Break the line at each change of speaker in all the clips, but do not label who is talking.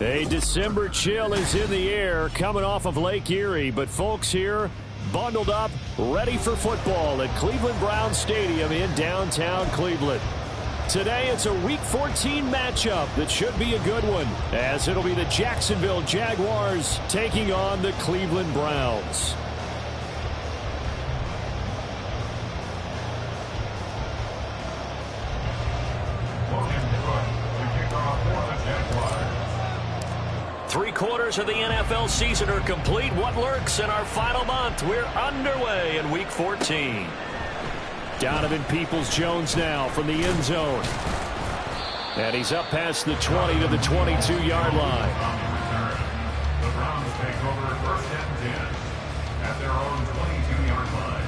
A December chill is in the air coming off of Lake Erie, but folks here bundled up, ready for football at Cleveland Browns Stadium in downtown Cleveland. Today it's a Week 14 matchup that should be a good one, as it'll be the Jacksonville Jaguars taking on the Cleveland Browns. Three-quarters of the NFL season are complete. What lurks in our final month? We're underway in Week 14. Donovan Peoples-Jones now from the end zone. And he's up past the 20 to the 22-yard line.
The Browns take over first and 10 at their own 22-yard line.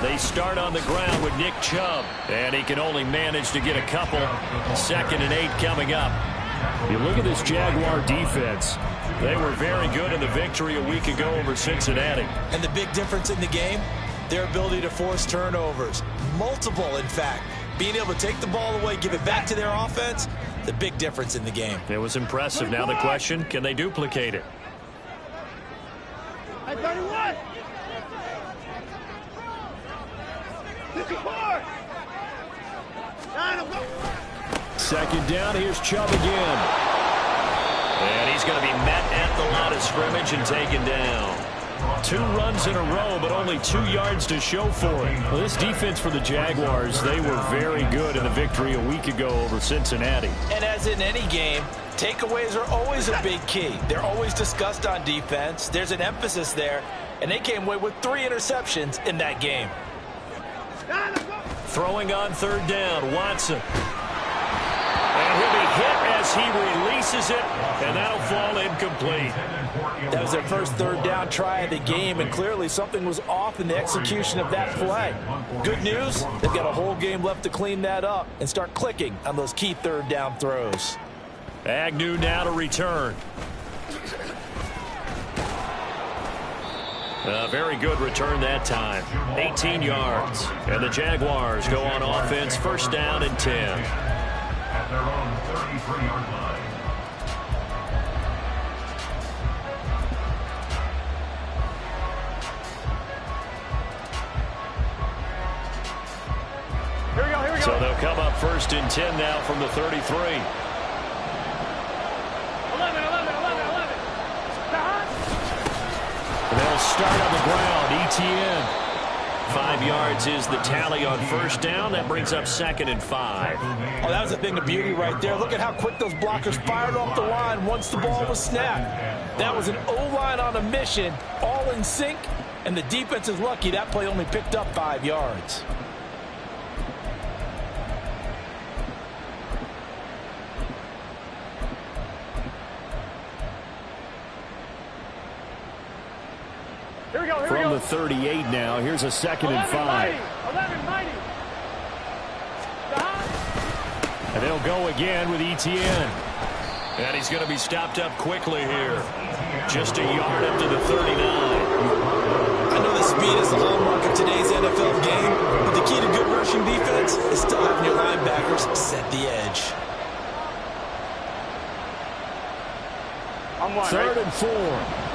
They start on the ground with Nick Chubb, and he can only manage to get a couple. 2nd and 8 coming up. You look at this Jaguar defense. They were very good in the victory a week ago over Cincinnati.
And the big difference in the game, their ability to force turnovers. Multiple, in fact. Being able to take the ball away, give it back to their offense, the big difference in the game.
It was impressive. Now the question, can they duplicate it?
Hey, 31! 54!
2nd down, here's Chubb again. And he's going to be met at the line of scrimmage and taken down. 2 runs in a row, but only 2 yards to show for it. Well, this defense for the Jaguars, they were very good in the victory a week ago over Cincinnati.
And as in any game, takeaways are always a big key. They're always discussed on defense. There's an emphasis there, and they came away with 3 interceptions in that game.
Throwing on 3rd down, Watson. And he'll be hit as he releases it, and that'll fall incomplete.
That was their first 3rd down try of the game, and clearly something was off in the execution of that play. Good news, they've got a whole game left to clean that up and start clicking on those key 3rd down throws.
Agnew now to return. A very good return that time. 18 yards. And the Jaguars go on offense, 1st down and 10.
At their own 33-yard line.
Here we go.
So they'll come up 1st and 10 now from the 33.
11.
They'll start on the ground. ETN. 5 yards is the tally on 1st down. That brings up 2nd and 5.
Oh, that was a thing of beauty right there. Look at how quick those blockers fired off the line once the ball was snapped. That was an O-line on a mission, all in sync, and the defense is lucky that play only picked up 5 yards.
From the 38 now, here's a 2nd and 5.
11, mighty.
And they'll go again with ETN. And he's going to be stopped up quickly here. Just a yard up to the 39.
I know the speed is the hallmark of today's NFL game, but the key to good rushing defense is still having your linebackers set the edge.
3rd and 4.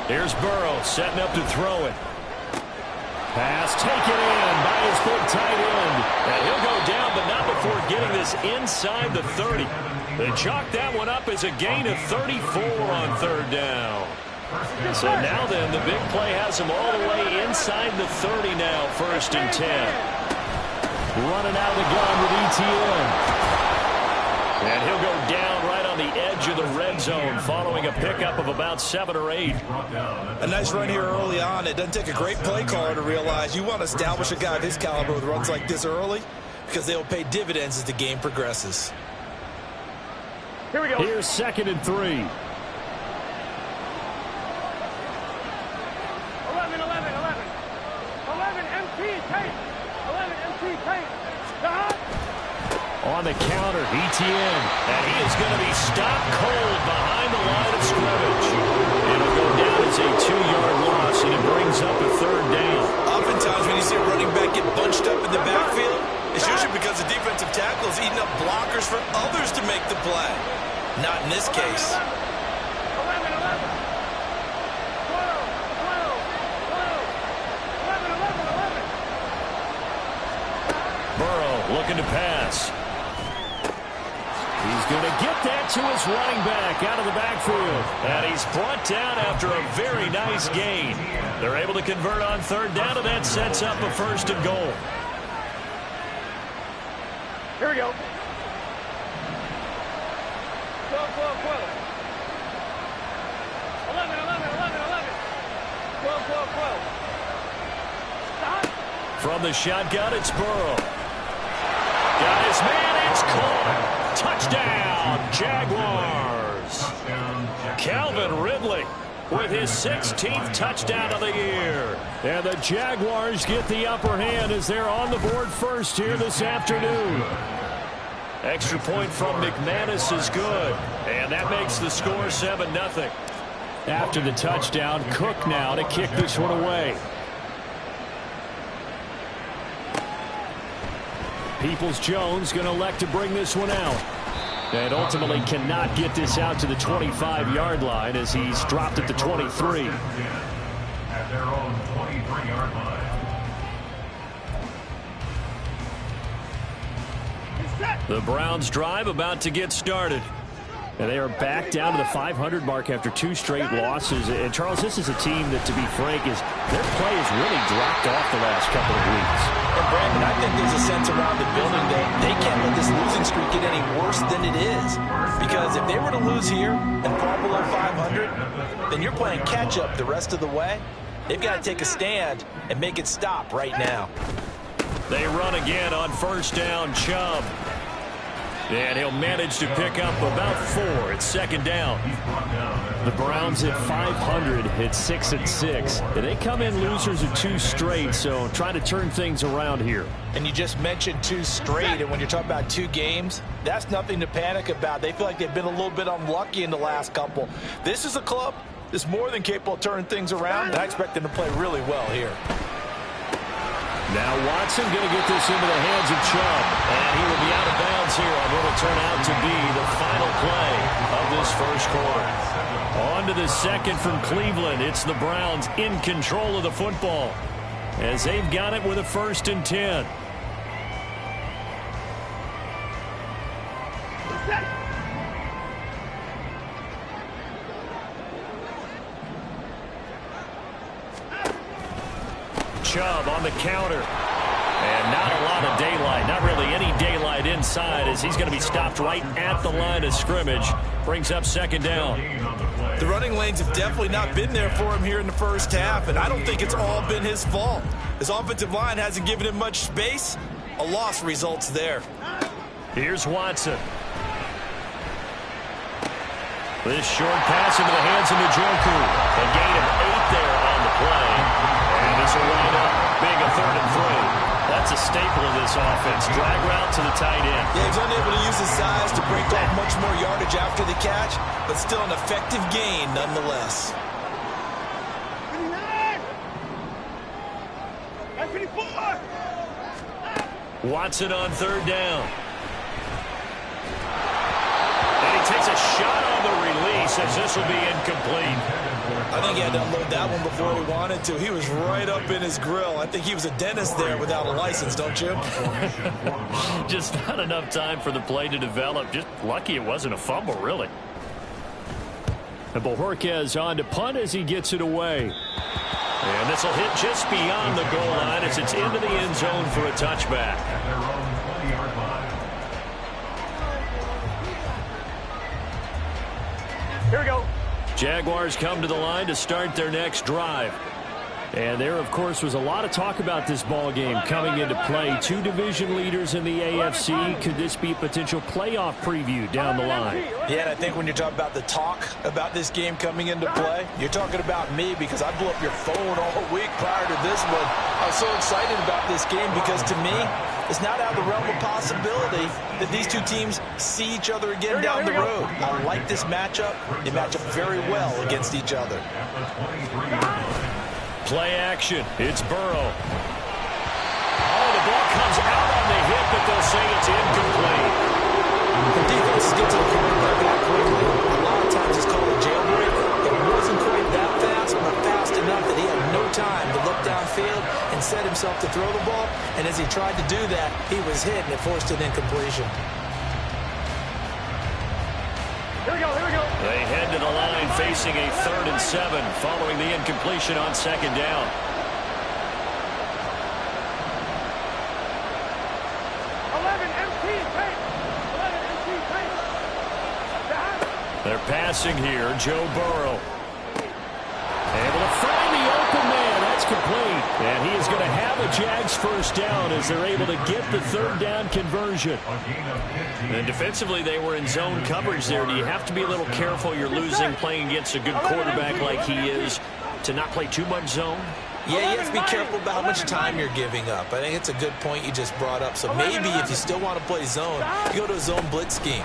Here's Burrow setting up to throw it. Pass taken in by his big tight end. And he'll go down, but not before getting this inside the 30. They chalk that one up as a gain of 34 on 3rd down. So now then, the big play has him all the way inside the 30 now, 1st and 10. Running out of the gun with ETN. And he'll go down right on the edge of the red zone following a pickup of about 7 or 8.
A nice run here early on. It doesn't take a great play caller to realize you want to establish a guy of his caliber with runs like this early because they will pay dividends as the game progresses.
Here we go.
Here's 2nd and 3.
11, 11, 11. 11 MT tape. 11 MT tape. Stop.
On the counter, ETN. And he is going to be stopped cold behind the line of scrimmage. It'll go down as a 2-yard loss, and it brings up a 3rd down.
Oftentimes when you see a running back get bunched up in the backfield, it's usually because the defensive tackle is eating up blockers for others to make the play. Not in this case.
11, 11. 12, 12, 12. 11, 11, 11.
Burrow looking to pass. He's going to get that to his running back out of the backfield. And he's brought down after a very nice gain. They're able to convert on 3rd down, and that sets up a 1st and goal.
Here we go. 12, 12, 12. 11, 11, 11, 11. 12, 12, 12. Stop.
From the shotgun, it's Burrow. Got his man, it's caught. Touchdown, Jaguars. Calvin Ridley with his 16th touchdown of the year. And the Jaguars get the upper hand as they're on the board first here this afternoon. Extra point from McManus is good. And that makes the score 7-0. After the touchdown, Cook now to kick this one away. Peoples-Jones going to elect to bring this one out. And ultimately cannot get this out to the 25-yard line as he's dropped at the 23.
At their own 23-yard line.
The Browns drive about to get started. And they are back down to the 500 mark after 2 straight losses. And, Charles, this is a team that, to be frank, their play has really dropped off the last couple of weeks.
And, Brandon, I think there's a sense around the building that they can't let this losing streak get any worse than it is. Because if they were to lose here and fall below 500, then you're playing catch-up the rest of the way. They've got to take a stand and make it stop right now.
They run again on 1st down, Chubb. And he'll manage to pick up about 4. It's 2nd down. The Browns at 500 at 6-6. And they come in losers of 2 straight, so trying to turn things around here.
And you just mentioned 2 straight, and when you're talking about 2 games, that's nothing to panic about. They feel like they've been a little bit unlucky in the last couple. This is a club that's more than capable of turning things around, and I expect them to play really well here.
Now Watson going to get this into the hands of Chubb. And he will be out of bounds here on what will turn out to be the final play of this first quarter. On to the 2nd from Cleveland. It's the Browns in control of the football as they've got it with a 1st and 10. Chubb on the counter. And not a lot of daylight. Not really any daylight inside as he's going to be stopped right at the line of scrimmage. Brings up 2nd down.
The running lanes have definitely not been there for him here in the first half, and I don't think it's all been his fault. His offensive line hasn't given him much space. A loss results there.
Here's Watson. This short pass into the hands of Njoku. A gain of 8 there on the play. And this will wind up being a 3rd and 3. That's a staple of this offense. Drag route to the tight end.
Yeah, he's unable to use his size to break off much more yardage after the catch, but still an effective gain nonetheless.
54.
Watson on 3rd down. And he takes a shot on the release as this will be incomplete.
I think he had to unload that one before he wanted to. He was right up in his grill. I think he was a dentist there without a license, don't you?
Just not enough time for the play to develop. Just lucky it wasn't a fumble, really. And Bojorquez on to punt as he gets it away. And this will hit just beyond the goal line as it's into the end zone for a touchback.
At their own 20-yard line.
Here we go.
Jaguars come to the line to start their next drive. And there, of course, was a lot of talk about this ball game coming into play. Two division leaders in the AFC. Could this be a potential playoff preview down the line?
Yeah, and I think when you're talking about the talk about this game coming into play, you're talking about me because I blew up your phone all week prior to this one. I was so excited about this game because, to me, it's not out of the realm of possibility that these two teams see each other again down the road. I like this matchup. They match up very well against each other.
Play action. It's Burrow. Oh, the ball comes out on the hit, but they'll say it's incomplete.
The defense gets to the quarterback that quickly. A lot of times it's called a jailbreak. It wasn't quite that fast, but fast enough that he had no time to look downfield and set himself to throw the ball. And as he tried to do that, he was hit, and it forced an incompletion.
Here we go, here we go.
They head to the line facing a 3rd and 7 following the incompletion on 2nd down.
11 empty tape. 11 empty tape.
They're passing here. Joe Burrow. Able to find the open man. That's complete. And he is going to have a Jags first down as they're able to get the 3rd down conversion. And defensively, they were in zone coverage there. Do you have to be a little careful? You're losing playing against a good quarterback like he is to not play too much zone?
Yeah, you have to be careful about how much time you're giving up. I think it's a good point you just brought up. So maybe if you still want to play zone, you go to a zone blitz scheme.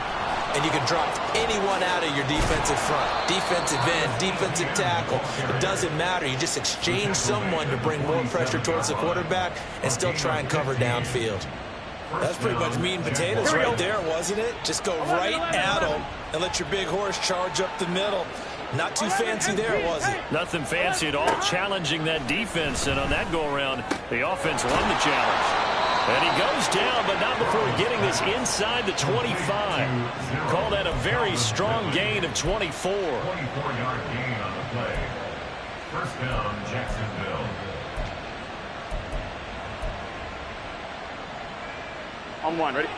And you can drop anyone out of your defensive front. Defensive end, defensive tackle. It doesn't matter. You just exchange someone to bring more pressure towards the quarterback and still try and cover downfield. That's pretty much meat and potatoes right there, wasn't it? Just go right at them and let your big horse charge up the middle. Not too fancy there, was it?
Nothing fancy at all, challenging that defense. And on that go-around, the offense won the challenge. And he goes down, but not before getting this inside the 25. Call that a very strong gain of 24.
24-yard gain on the play. First down, Jacksonville.
On one, ready?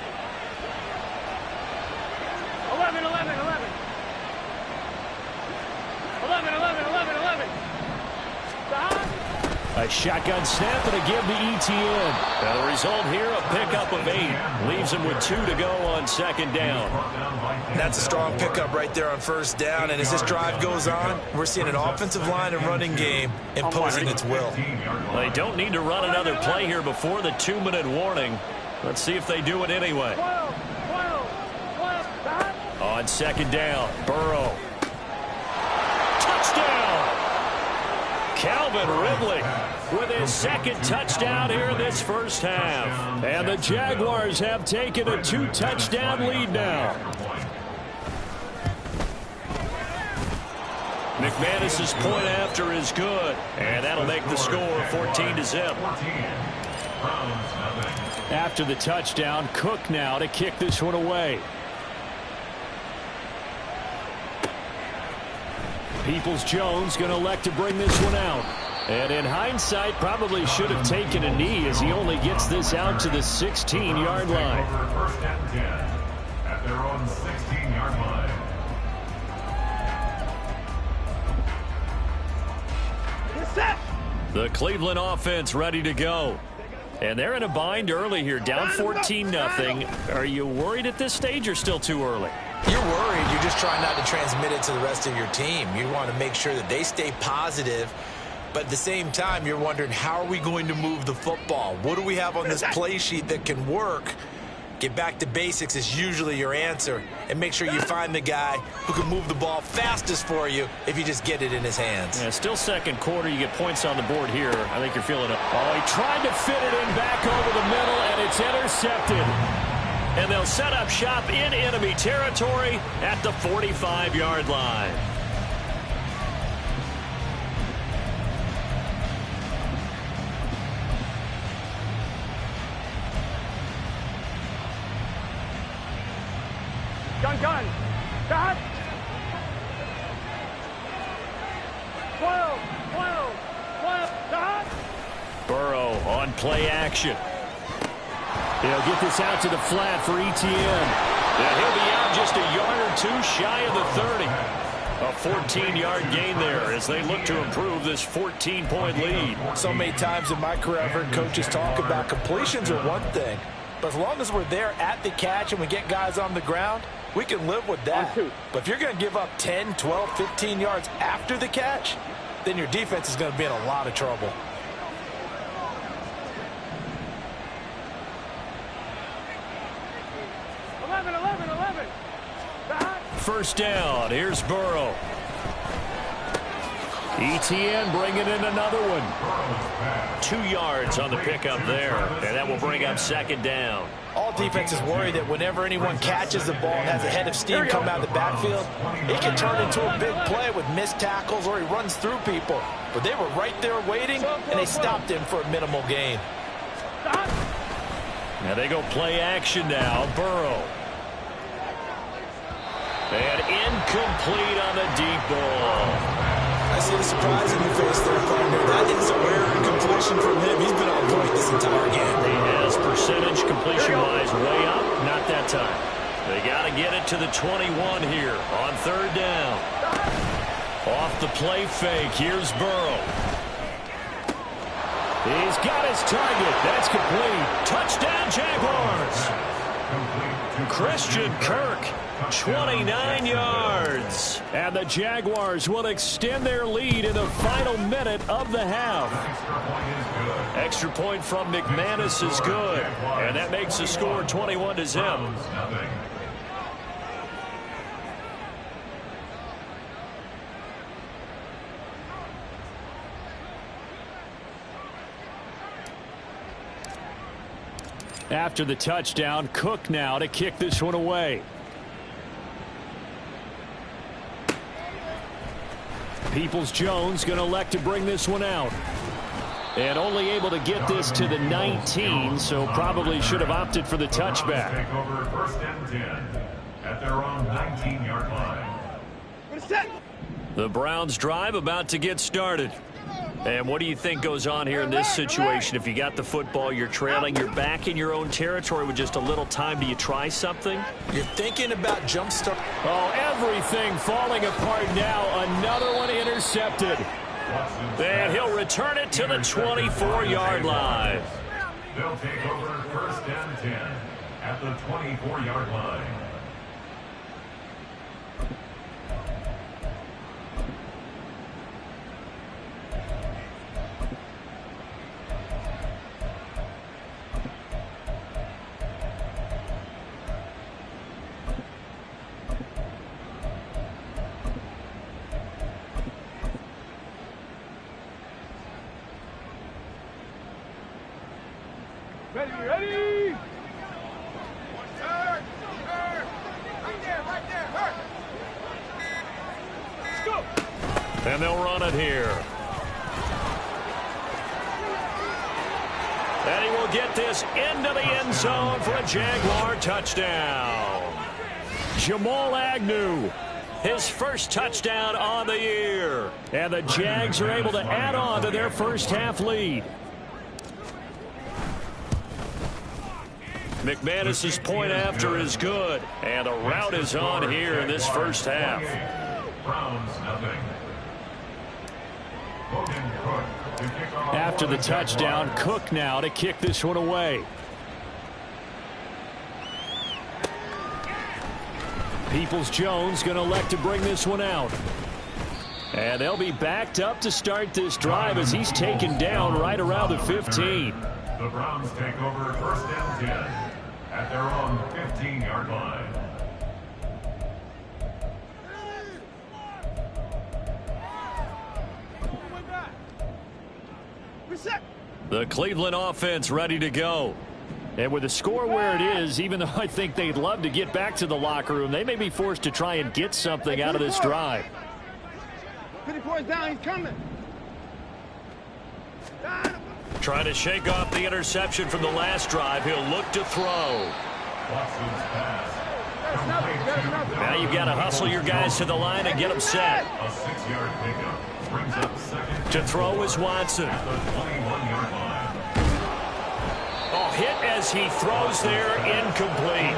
11, 11, 11. 11, 11, 11, 11. Stop.
A shotgun snap and a give to ETN. Now the result here, a pickup of 8. Leaves him with 2 to go on 2nd down.
That's a strong pickup right there on 1st down. And as this drive goes on, we're seeing an offensive line and running game imposing its will.
They don't need to run another play here before the 2-minute warning. Let's see if they do it anyway.
12, 12, 12, stop.
On 2nd down, Burrow. Touchdown! Calvin Ridley with his 2nd touchdown here in this first half. And the Jaguars have taken a 2-touchdown lead now. McManus's point after is good. And that'll make the score 14-0. After the touchdown, Cook now to kick this one away. Peoples-Jones going to elect to bring this one out. And in hindsight, probably should have taken a knee as he only gets this out to the 16-yard line.
First and 10 at their own 16-yard line.
Get set.
The Cleveland offense ready to go. And they're in a bind early here, down 14-0. Are you worried at this stage or still too early?
You're worried. You're just trying not to transmit it to the rest of your team. You want to make sure that they stay positive. But at the same time, you're wondering, how are we going to move the football? What do we have on this play sheet that can work? Get back to basics is usually your answer. And make sure you find the guy who can move the ball fastest for you if you just get it in his hands.
Yeah, still 2nd quarter. You get points on the board here. I think you're feeling it. Oh, he tried to fit it in back over the middle, and it's intercepted. And they'll set up shop in enemy territory at the 45-yard line.
Gun. Stop. 12, 12, 12, stop.
Burrow on play action. He'll get this out to the flat for ETN. And he'll be out just a yard or two shy of the 30. A 14-yard gain there as they look to improve this 14-point lead.
So many times in my career, I've heard coaches talk about completions are one thing, but as long as we're there at the catch and we get guys on the ground, we can live with that. But if you're going to give up 10, 12, 15 yards after the catch, then your defense is going to be in a lot of trouble.
First down. Here's Burrow. ETN bringing in another one. 2 yards on the pickup there, and that will bring up second down.
All defenses worry that whenever anyone catches the ball and has a head of steam come out of the backfield, it can turn into a big play with missed tackles or he runs through people. But they were right there waiting, and they stopped him for a minimal gain.
Now they go play action now. Burrow. And incomplete on the deep ball.
I see the surprise in your face there, partner. That is a rare incompletion from him. He's been on point this entire game.
He has percentage completion-wise way up. Not that time. They got to get it to the 21 here on third down. Off the play fake. Here's Burrow. He's got his target. That's complete. Touchdown, Jaguars. Christian Kirk. 29 yards. And the Jaguars will extend their lead in the final minute of the half. Extra point from McManus is good. And that makes the score 21-0. After the touchdown, Cook now to kick this one away. Peoples-Jones going to elect to bring this one out. And only able to get this to the 19, so probably should have opted for the touchback.
Take over first and 10 at their own 19-yard line.
The Browns drive about to get started. And what do you think goes on here in this situation? If you got the football, you're trailing, you're back in your own territory with just a little time. Do you try something?
You're thinking about jump start.
Oh, everything falling apart now. Another one intercepted. And he'll return it to the 24-yard line.
They'll take over first and 10 at the 24-yard line.
Ready? Let's go.
And they'll run it here. And he will get this into the end zone for a Jaguar touchdown. Jamal Agnew, his first touchdown on the year. And the Jags are able to add on to their first half lead. McManus's point after is good. And a route is on here in this first half. After the touchdown, Cook now to kick this one away. Peoples-Jones going to elect to bring this one out. And they'll be backed up to start this drive as he's taken down right around the 15.
The Browns take over first and 10 at their own 15-yard line.
The Cleveland offense ready to go. And with the score where it is, even though I think they'd love to get back to the locker room, they may be forced to try and get something out of this drive.
54 is down, he's coming.
Trying to shake off the interception from the last drive. He'll look to throw. Now you've got to hustle your guys to the line and get them set.
A 6-yard pickup brings up second.
To throw is Watson.
At the 21-yard line.
Oh, hit as he throws there, incomplete.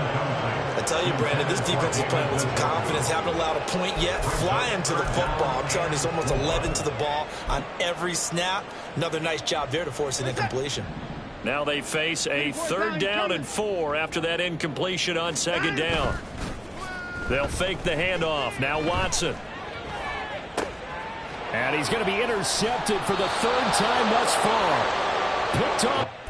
A tell you, Brandon, this defense is playing with some confidence. Haven't allowed a point yet. Flying to the football. I'm telling you, it's almost 11 to the ball on every snap. Another nice job there to force an incompletion.
Now they face a 3rd down and 4 after that incompletion on 2nd down. They'll fake the handoff. Now Watson. And he's going to be intercepted for the 3rd time thus far. Picked up.